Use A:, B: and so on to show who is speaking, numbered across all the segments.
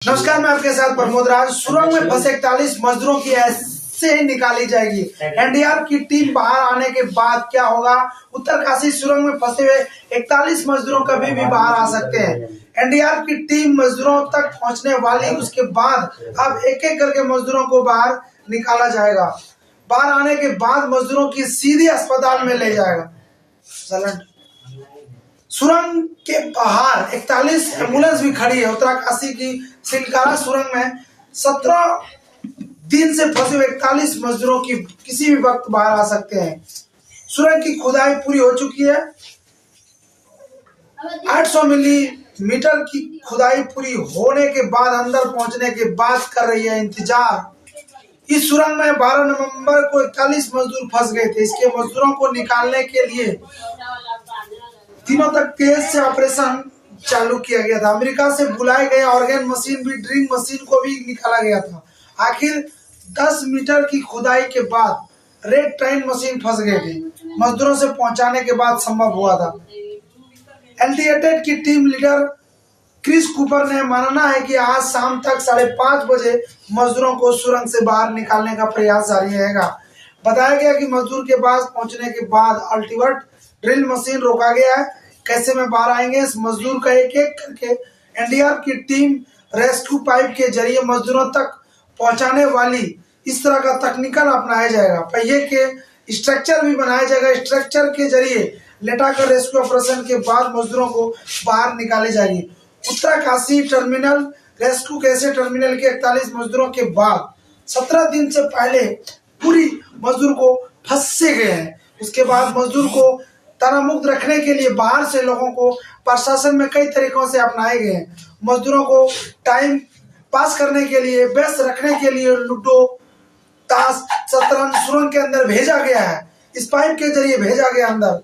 A: नमस्कार, मैं आपके साथ प्रमोद राज। सुरंग में फंसे 41 मजदूरों की ऐसे ही निकाली जाएगी। एनडीआरएफ की टीम बाहर आने के बाद क्या होगा? उत्तरकाशी सुरंग में फंसे हुए 41 मजदूरों कभी भी बाहर आ सकते हैं। एनडीआरएफ की टीम मजदूरों तक पहुंचने वाली, उसके बाद अब एक एक करके मजदूरों को बाहर निकाला जाएगा। बाहर आने के बाद मजदूरों की सीधी अस्पताल में ले जाएगा। सुरंग के बाहर 41 एम्बुलेंस भी खड़ी है। उत्तरकाशी की सिलकारा सुरंग में 17 दिन से फंसे हुए 41 मजदूरों की किसी भी वक्त बाहर आ सकते हैं। सुरंग की खुदाई पूरी हो चुकी है। 800 मिलीमीटर की खुदाई पूरी होने के बाद अंदर पहुंचने के बाद कर रही है इंतजार। इस सुरंग में 12 नवंबर को 41 मजदूर फंस गए थे। इसके मजदूरों को निकालने के लिए दिनों तक तेज से ऑपरेशन चालू किया गया था। अमेरिका से बुलाए गए ऑर्गन मशीन भी, ड्रिल मशीन को भी निकाला गया था। आखिर 10 मीटर की खुदाई के बाद रेड ट्रेन मशीन फंस गए थे। मजदूरों से पहुंचाने के बाद संभव हुआ था। एलटीएटेड की टीम लीडर क्रिस कूपर ने मानना है कि आज शाम तक 5:30 बजे मजदूरों को सुरंग से बाहर निकालने का प्रयास जारी रहेगा। बताया गया कि मजदूर के पास पहुंचने के बाद अल्टीवर्ट ड्रिल मशीन रोका गया है। कैसे में बाहर आएंगे इस मजदूर का एक एक करके एनडीआरएफ की टीम रेस्क्यू पाइप के जरिए मजदूरों तक पहुंचाने वाली इस तरह का तकनीकल अपनाया जाएगा। पहिए के स्ट्रक्चर भी बनाया जाएगा। स्ट्रक्चर के जरिए लेटाकर रेस्क्यू ऑपरेशन के बाद मजदूरों को बाहर निकाले जाएंगे। उत्तरकाशी टर्मिनल रेस्क्यू कैसे टर्मिनल के 41 मजदूरों के बाद 17 दिन से पहले पूरी मजदूर को फंसे गए हैं। उसके बाद मजदूर को तनाव मुक्त रखने के लिए बाहर से लोगों को प्रशासन में कई तरीकों से अपनाए गए हैं। मजदूरों को टाइम पास करने के लिए, व्यस्त रखने के लिए लूडो, ताश, शतरंज सुरंग के अंदर भेजा गया है। इस पाइप के जरिए भेजा गया अंदर।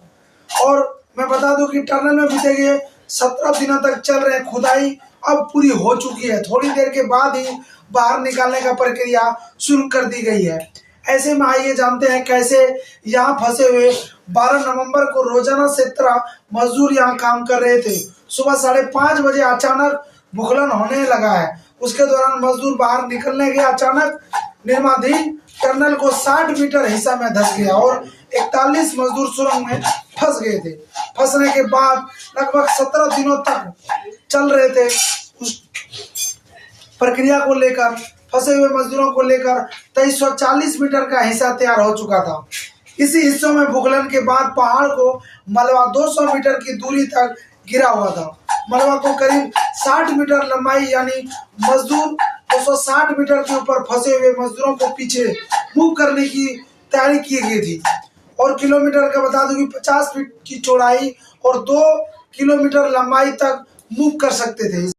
A: और मैं बता दूं कि टनल में बीते गए 17 दिनों तक चल रहे खुदाई अब पूरी हो चुकी है। थोड़ी देर के बाद ही बाहर निकालने का प्रक्रिया शुरू कर दी गई है। ऐसे में आइए जानते हैं कैसे यहाँ फंसे हुए 12 नवंबर को रोजाना 17 मजदूर यहाँ काम कर रहे थे। सुबह 5:30 बजे अचानक भूस्खलन होने लगा है। उसके दौरान मजदूर बाहर निकलने के अचानक निर्माणाधीन टनल को 60 मीटर हिस्सा में धंस गया और 41 मजदूर सुरंग में फंस गए थे। फंसने के बाद लगभग 17 दिनों तक चल रहे थे उस प्रक्रिया को लेकर। फंसे हुए मजदूरों को लेकर 2340 मीटर का हिस्सा तैयार हो चुका था। इसी हिस्सों में भूस्खलन के बाद पहाड़ को मलबा 200 मीटर की दूरी तक गिरा हुआ था। मलबा को करीब 60 मीटर लंबाई, यानी मजदूर 260 मीटर के ऊपर फंसे हुए मजदूरों को पीछे मूव करने की तैयारी की गई थी। और किलोमीटर का बता दूं कि 50 फीट की चौड़ाई और 2 किलोमीटर लंबाई तक मूव कर सकते थे।